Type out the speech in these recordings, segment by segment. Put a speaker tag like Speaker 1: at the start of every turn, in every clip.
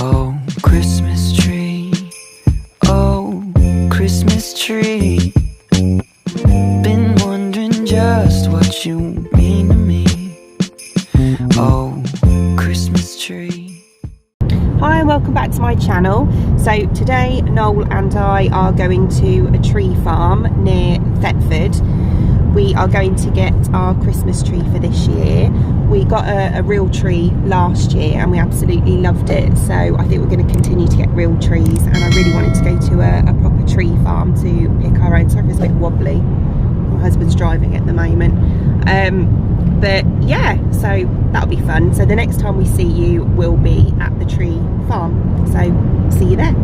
Speaker 1: Oh, Christmas tree, oh, Christmas tree, been wondering just what you mean to me. Oh, Christmas tree.
Speaker 2: Hi and welcome back to my channel. So today Noel and I are going to a tree farm near Thetford. We are going to get our Christmas tree for this year. We got a real tree last year and we absolutely loved it, so I think we're going to continue to get real trees, and I really wanted to go to a proper tree farm to pick our own. Sorry if it's a bit wobbly, my husband's driving at the moment, but yeah, so that'll be fun. So the next time we see you will be at the tree farm, so see you there.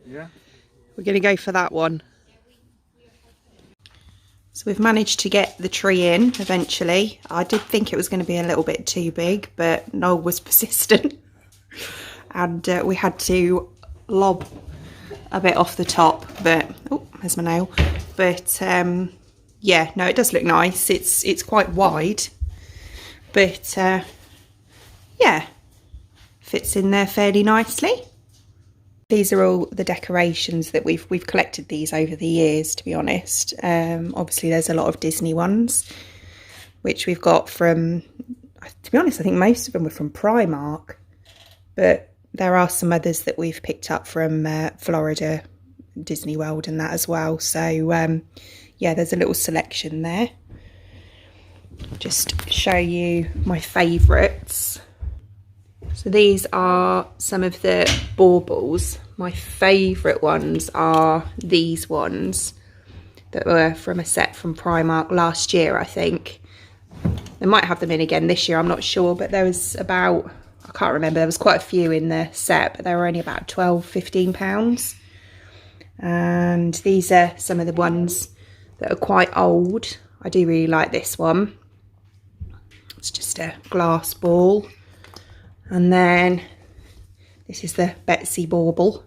Speaker 3: Yeah.
Speaker 2: We're going to go for that one. So we've managed to get the tree in eventually. I did think it was going to be a little bit too big, but Noel was persistent and we had to lob a bit off the top, but oh, there's my nail. But yeah, no, it does look nice. It's quite wide, but yeah, fits in there fairly nicely. These are all the decorations that we've collected these over the years, to be honest. Obviously there's a lot of Disney ones, which we've got from, to be honest, I think most of them were from Primark, but there are some others that we've picked up from Florida, Disney World and that as well. So yeah, there's a little selection there. Just show you my favourites. So these are some of the baubles. My favourite ones are these ones that were from a set from Primark last year, I think. They might have them in again this year, I'm not sure, but there was about, I can't remember, there was quite a few in the set, but they were only about £12–15. And these are some of the ones that are quite old. I do really like this one. It's just a glass ball. And then this is the Betsy bauble.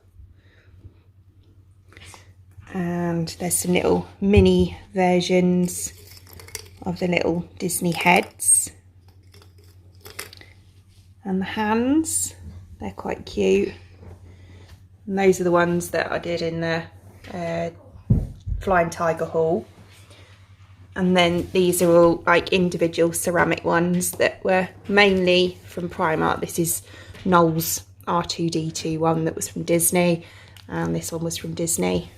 Speaker 2: And there's some little mini versions of the little Disney heads. And the hands, they're quite cute. And those are the ones that I did in the Flying Tiger haul. And then these are all like individual ceramic ones that were mainly from Primark. This is Noel's R2-D2 one that was from Disney, and this one was from Disney.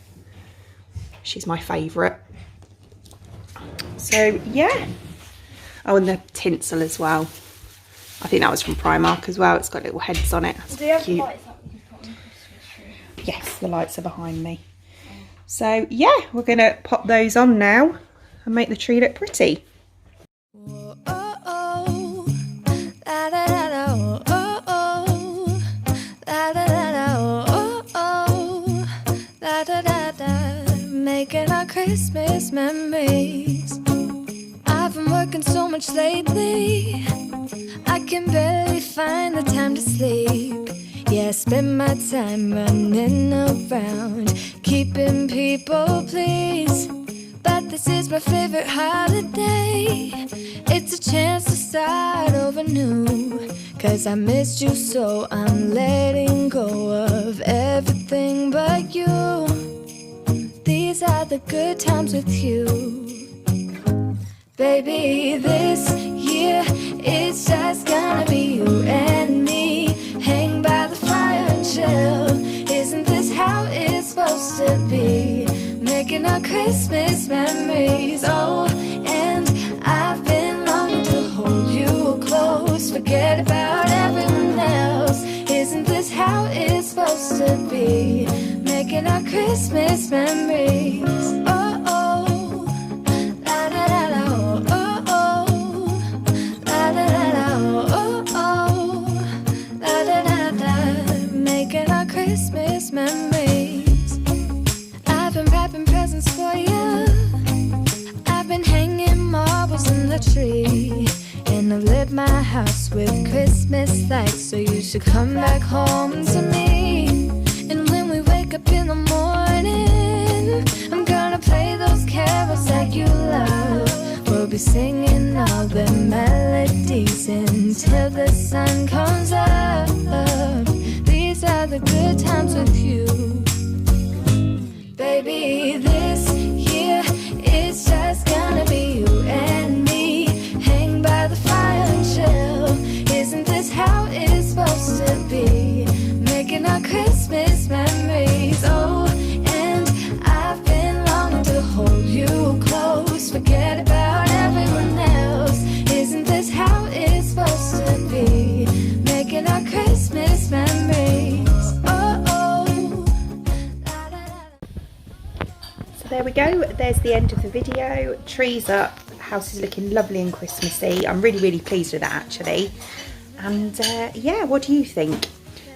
Speaker 2: She's my favourite. So yeah. Oh, and the tinsel as well. I think that was from Primark as well. It's got little heads on it. That's
Speaker 4: Do you have
Speaker 2: cute.
Speaker 4: lights up you put on the Christmas tree?
Speaker 2: Yes, the lights are behind me. So yeah, we're going to pop those on now and make the tree look pretty.
Speaker 5: Making our Christmas memories. I've been working so much lately, I can barely find the time to sleep. Yeah, I spend my time running around, keeping people pleased. But this is my favorite holiday. It's a chance to start over new, 'cause I missed you, so I'm letting go of everything but you. These are the good times with you. Baby, this year it's just gonna be you and me. Hang by the fire and chill. Isn't this how it's supposed to be? Making our Christmas memories. Oh, and I've been longing to hold you close. Forget about everyone else. Isn't this how it's supposed to be? Making our Christmas memories. Oh, oh, la da da da, oh, oh, oh, la da da da, oh, oh, la da da da. Making our Christmas Christmas memories. I've been wrapping presents for you. I've been hanging marbles in the tree. And I've lit my house with Christmas lights. So you should come back home to me. And when we wake up in the morning, I'm gonna play those carols that you love. We'll be singing all the melodies until the sun comes up. These are the good times with you. Baby, this year it's just gonna be you and me. Hang by the fire and chill. Isn't this how it's supposed to be? Making our Christmas memories. Oh, and I've been longing to hold you close. Forget about everyone else. Isn't this how it's supposed to be? Making our Christmas memories. Oh, oh. La, la, la.
Speaker 2: So there we go, there's the end of the video. Trees up, house is looking lovely and Christmassy. I'm really pleased with that actually. And yeah, what do you think?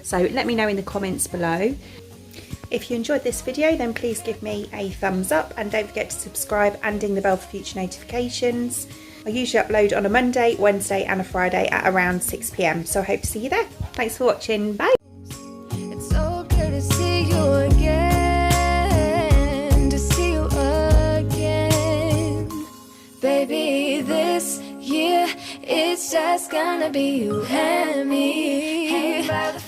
Speaker 2: So let me know in the comments below. If you enjoyed this video, then please give me a thumbs up and don't forget to subscribe and ding the bell for future notifications. I usually upload on a Monday, Wednesday and a Friday at around 6 PM, so I hope to see you there. Thanks for watching, bye!
Speaker 5: It's so good to see you again, to see you again. Baby, this year it's just gonna be you and me. Hang by the